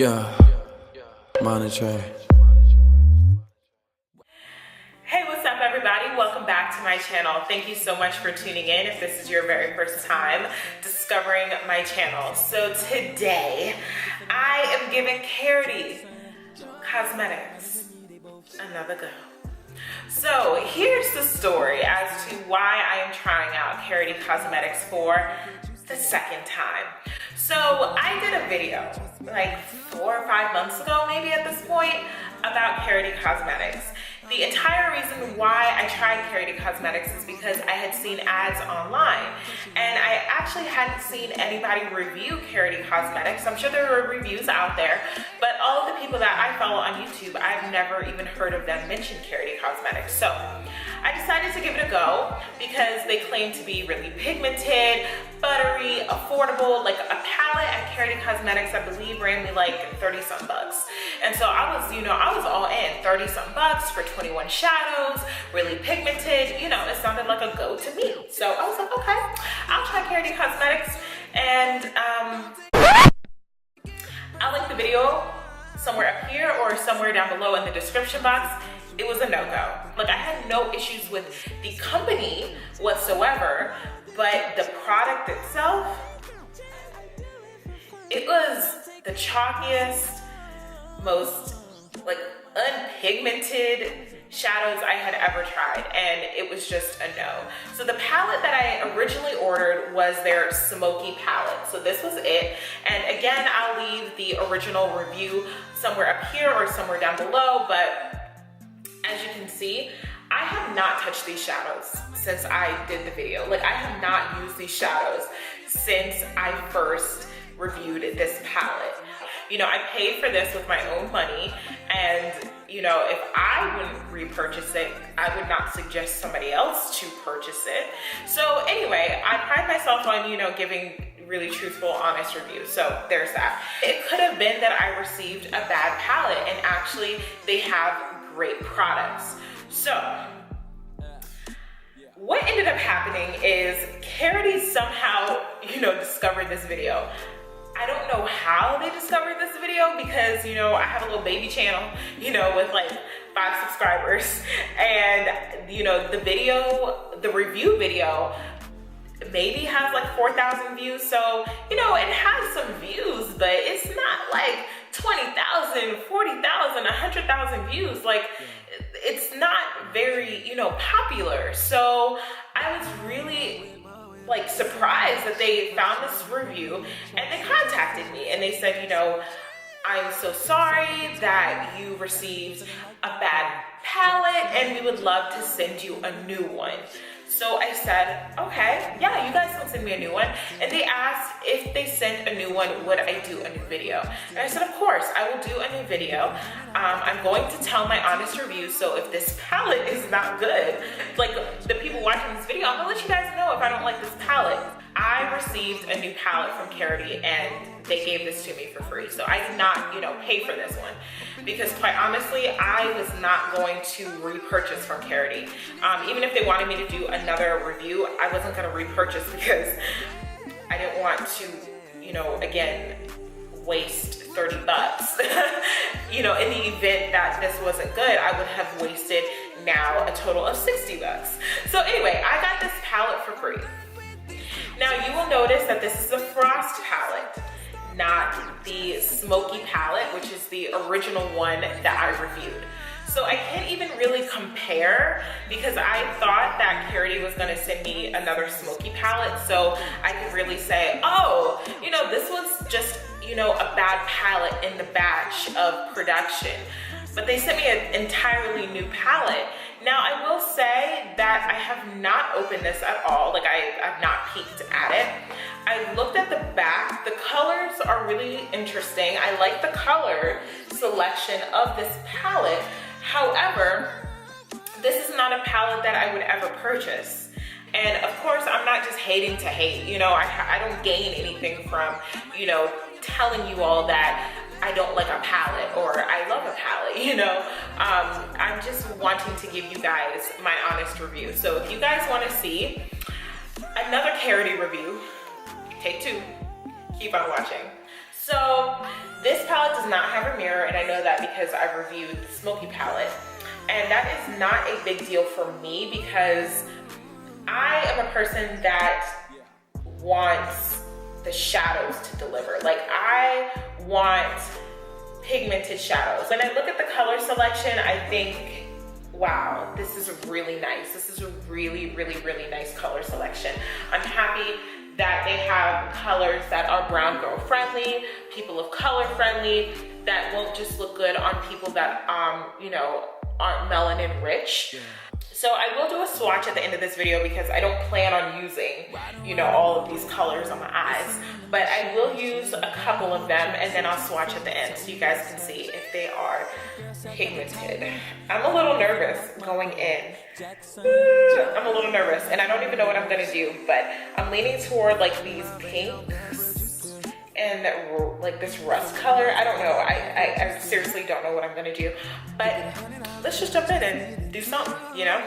Yeah, monetary. Hey, what's up everybody? Welcome back to my channel. Thank you so much for tuning in if this is your very first time discovering my channel. So today, I am giving Karity Cosmetics another go. So here's the story as to why I am trying out Karity Cosmetics for the second time. So I did a video like 4 or 5 months ago, maybe at this point, about Karity Cosmetics. The entire reason why I tried Karity Cosmetics is because I had seen ads online and I actually hadn't seen anybody review Karity Cosmetics. I'm sure there were reviews out there, but all of the people that I follow on YouTube, I've never even heard of them mention Karity Cosmetics. So I decided to give it a go because they claim to be really pigmented, buttery, affordable. Like a palette at Karity Cosmetics, I believe ran me like 30 something bucks. And so I was all in, 30 something bucks for 21 shadows, really pigmented. You know, it sounded like a go to me. So I was like, okay, I'll try Karity Cosmetics. And I'll link the video somewhere up here or somewhere down below in the description box. It was a no-go. Like I had no issues with the company whatsoever, but the product itself, it was the chalkiest, most like unpigmented shadows I had ever tried, and it was just a no. So the palette that I originally ordered was their smoky palette. So this was it. And again, I'll leave the original review somewhere up here or somewhere down below, but as you can see, I have not touched these shadows since I did the video. Like I have not used these shadows since I first reviewed this palette. You know, I paid for this with my own money, and you know, if I wouldn't repurchase it, I would not suggest somebody else to purchase it. So anyway, I pride myself on, you know, giving really truthful, honest reviews. So there's that. It could have been that I received a bad palette, and actually they have great products. So what ended up happening is Karity somehow, you know, discovered this video. I don't know how they discovered this video because, you know, I have a little baby channel, you know, with like 5 subscribers, and you know, the review video maybe has like 4,000 views. So, you know, it has some views, but it's not like 20,000, 40,000, 100,000 views. Like it's not very, you know, popular. So I was really like surprised that they found this review and they contacted me and they said, you know, I'm so sorry that you received a bad palette and we would love to send you a new one. So I said, okay, yeah, you guys can send me a new one. And they asked if they sent a new one, would I do a new video? And I said, of course, I will do a new video. I'm going to tell my honest review. So if this palette is not good, like the people watching this video, I'm gonna let you guys know if I don't like this palette. I received a new palette from Karity and they gave this to me for free. So I did not, you know, pay for this one because quite honestly, I was not going to repurchase from Karity. Even if they wanted me to do another review, I wasn't gonna repurchase because I didn't want to, you know, again, waste 30 bucks. You know, in the event that this wasn't good, I would have wasted now a total of 60 bucks. So anyway, I got this palette for free. Now you will notice that this is a frost palette, not the smoky palette, which is the original one that I reviewed. So I can't even really compare because I thought that Karity was gonna send me another smoky palette, so I could really say, oh, you know, this was just, you know, a bad palette in the batch of production. But they sent me an entirely new palette. Now I will say that I have not opened this at all. Like I've not peeked at it. I looked at the back. The colors are really interesting. I like the color selection of this palette. However, this is not a palette that I would ever purchase. And of course, I'm not just hating to hate. You know, I don't gain anything from, you know, telling you all that I don't like a palette or I love a palette, you know. I'm just wanting to give you guys my honest review. So if you guys want to see another Karity review, take 2, keep on watching. So this palette does not have a mirror, and I know that because I've reviewed the Smoky palette. And that is not a big deal for me because I am a person that wants the shadows to deliver. Like, I want pigmented shadows. When I look at the color selection, I think, wow, this is really nice. This is a really, really, really nice color selection. I'm happy that they have colors that are brown girl friendly, people of color friendly, that won't just look good on people that, you know, aren't melanin rich. So I will do a swatch at the end of this video because I don't plan on using, you know, all of these colors on my eyes, but I will use a couple of them and then I'll swatch at the end so you guys can see if they are pigmented. I'm a little nervous going in. I'm a little nervous and I don't even know what I'm gonna do, but I'm leaning toward like these pinks and like this rust color. I don't know. I seriously don't know what I'm gonna do, but let's just jump in and do something, you know?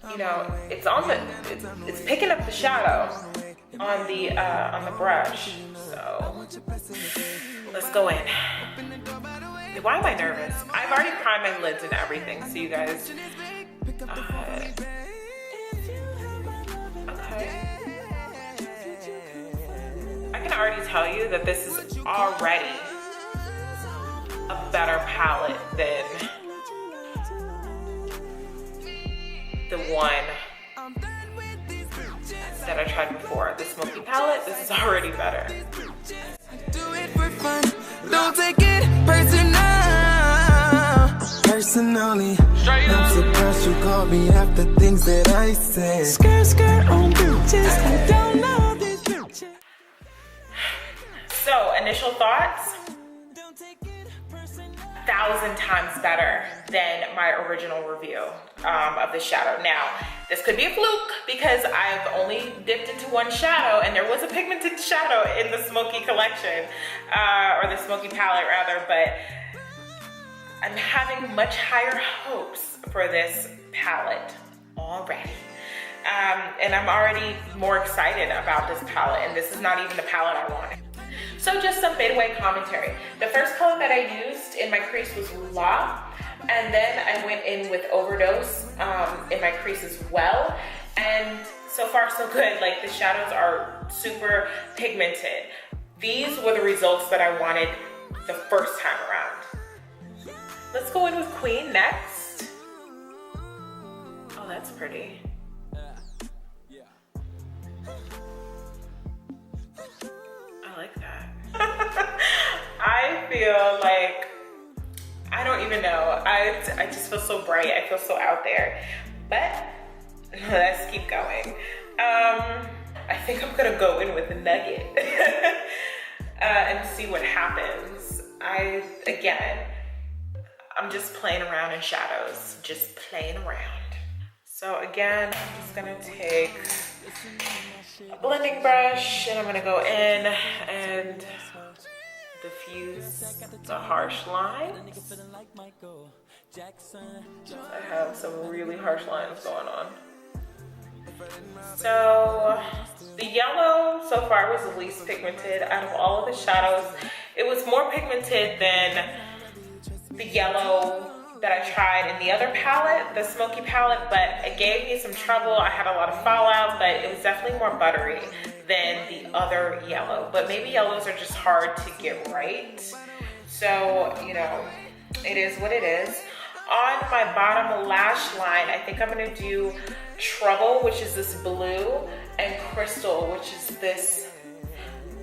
You know, it's picking up the shadow on the brush. So let's go in. Why am I nervous? I've already primed my lids and everything, so you guys. Okay. I can already tell you that this is already a better palette than the one that I tried before. The Smoky palette, this is already better. Do it for fun, don't take it personally. I'm surprised you called me after things that I said. Skirt on bitches, I don't know these bitches. So, initial thoughts, 1,000 times better than my original review of the shadow. Now, this could be a fluke because I've only dipped into one shadow and there was a pigmented shadow in the Smoky collection, or the Smoky palette rather, but I'm having much higher hopes for this palette already. And I'm already more excited about this palette, and this is not even the palette I wanted. So just some fadeaway commentary. The first color that I used in my crease was La, and then I went in with Overdose in my crease as well. And so far so good. Like, the shadows are super pigmented. These were the results that I wanted the first time around. Let's go in with Queen next. Oh, that's pretty. I like that. I feel like, I don't even know. I just feel so bright. I feel so out there. But let's keep going. I think I'm gonna go in with a Nugget and see what happens. I'm just playing around in shadows, just playing around. So again, I'm just gonna take a blending brush and I'm gonna go in and diffuse the harsh lines. I have some really harsh lines going on. So the yellow so far was the least pigmented out of all of the shadows. It was more pigmented than the yellow that I tried in the other palette, the Smoky palette, but it gave me some trouble. I had a lot of fallout, but it was definitely more buttery than the other yellow. But maybe yellows are just hard to get right. So, you know, it is what it is. On my bottom lash line, I think I'm gonna do Trouble, which is this blue, and Crystal, which is this,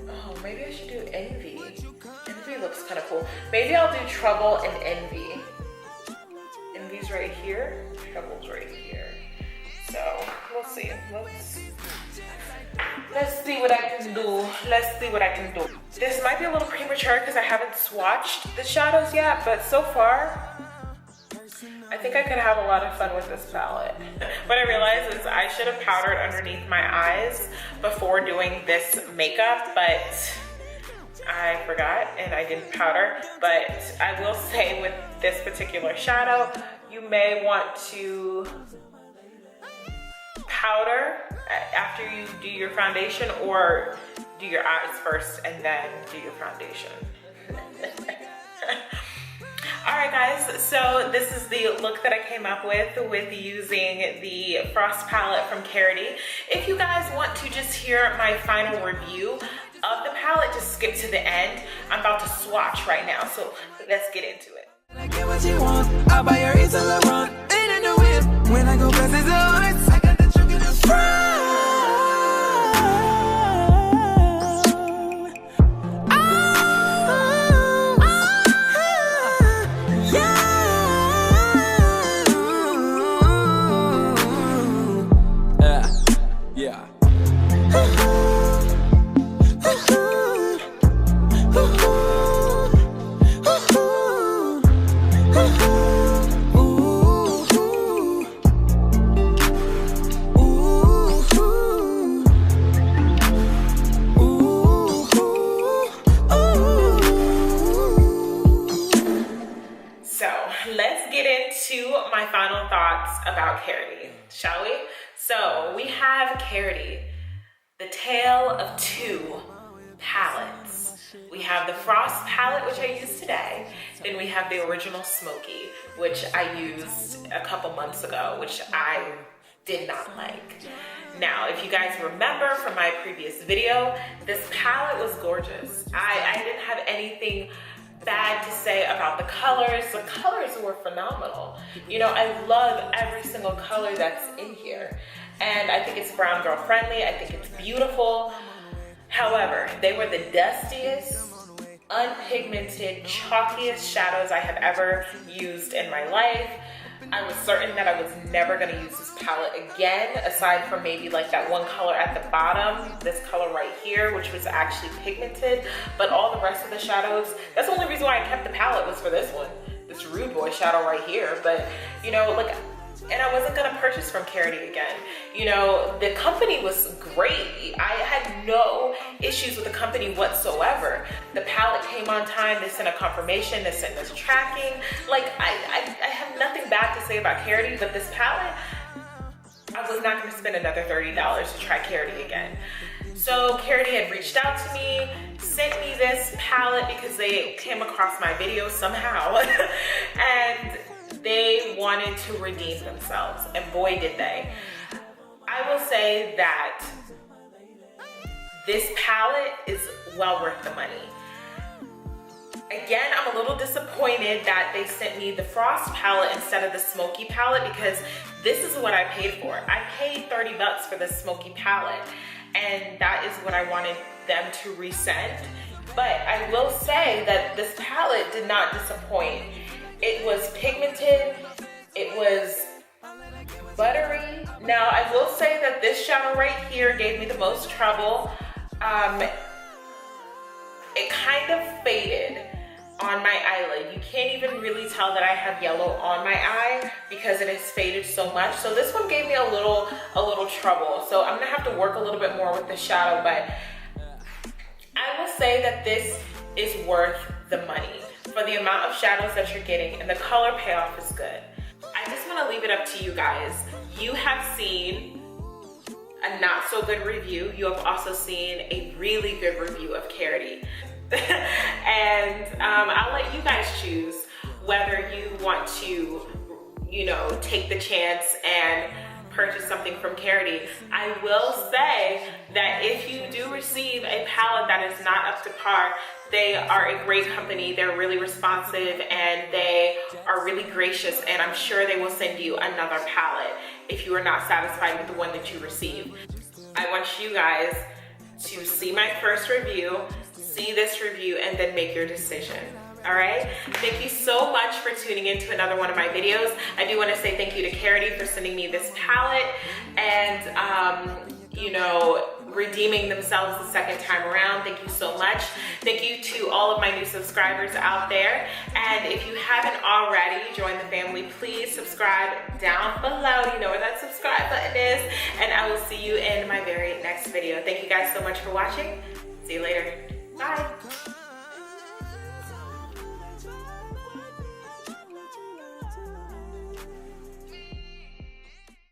oh, maybe I should do Envy. Envy looks kind of cool. Maybe I'll do Trouble and Envy. Envy's right here, Trouble's right here. So we'll see. Let's see what I can do. Let's see what I can do. This might be a little premature because I haven't swatched the shadows yet, but so far, I think I could have a lot of fun with this palette. What I realized is I should have powdered underneath my eyes before doing this makeup, but I forgot and I didn't powder. But I will say with this particular shadow, you may want to powder after you do your foundation, or do your eyes first and then do your foundation? Alright guys, so this is the look that I came up with using the Frost palette from Karity. If you guys want to just hear my final review of the palette, just skip to the end. I'm about to swatch right now, so let's get into it. I get what you want, I'll buy your East and Laurent, ain't in the whip. When I go places the hearts, I got the truck in the front. Let's get into my final thoughts about Karity, shall we? So we have Karity, the tale of two palettes. We have the Frost palette, which I used today. Then we have the original Smoky, which I used a couple months ago, which I did not like. Now, if you guys remember from my previous video, this palette was gorgeous. I didn't have anything bad to say about the colors. The colors were phenomenal. You know, I love every single color that's in here. And I think it's brown girl friendly. I think it's beautiful. However, they were the dustiest, unpigmented, chalkiest shadows I have ever used in my life. I was certain that I was never gonna use this palette again, aside from maybe like that one color at the bottom, this color right here, which was actually pigmented, but all the rest of the shadows, that's the only reason why I kept the palette was for this one, this Rude Boy shadow right here. But you know, like, and I wasn't gonna purchase from Karity again. You know, the company was great. I had no issues with the company whatsoever. The palette came on time, they sent a confirmation, they sent us tracking. Like, I have nothing bad to say about Karity, but this palette, I was not gonna spend another $30 to try Karity again. So Karity had reached out to me, sent me this palette because they came across my video somehow, and they wanted to redeem themselves, and boy did they. I will say that this palette is well worth the money. Again, I'm a little disappointed that they sent me the Frost palette instead of the Smoky palette, because this is what I paid for. I paid 30 bucks for the Smoky palette, and that is what I wanted them to resend. But I will say that this palette did not disappoint. It was pigmented, it was buttery. Now, I will say that this shadow right here gave me the most trouble. It kind of faded on my eyelid. You can't even really tell that I have yellow on my eye because it has faded so much. So this one gave me a little trouble. So I'm gonna have to work a little bit more with the shadow, but I will say that this is worth the money for the amount of shadows that you're getting, and the color payoff is good. I just want to leave it up to you guys. You have seen a not so good review. You have also seen a really good review of Karity. And I'll let you guys choose whether you want to, you know, take the chance and purchase something from Karity. I will say that if you do receive a palette that is not up to par, they are a great company. They're really responsive and they are really gracious, and I'm sure they will send you another palette if you are not satisfied with the one that you received. I want you guys to see my first review, see this review, and then make your decision. All right, thank you so much for tuning in to another one of my videos. I do want to say thank you to Karity for sending me this palette and you know, redeeming themselves the second time around. Thank you so much. Thank you to all of my new subscribers out there. And if you haven't already joined the family, please subscribe down below. You know where that subscribe button is. And I will see you in my very next video. Thank you guys so much for watching. See you later. Bye.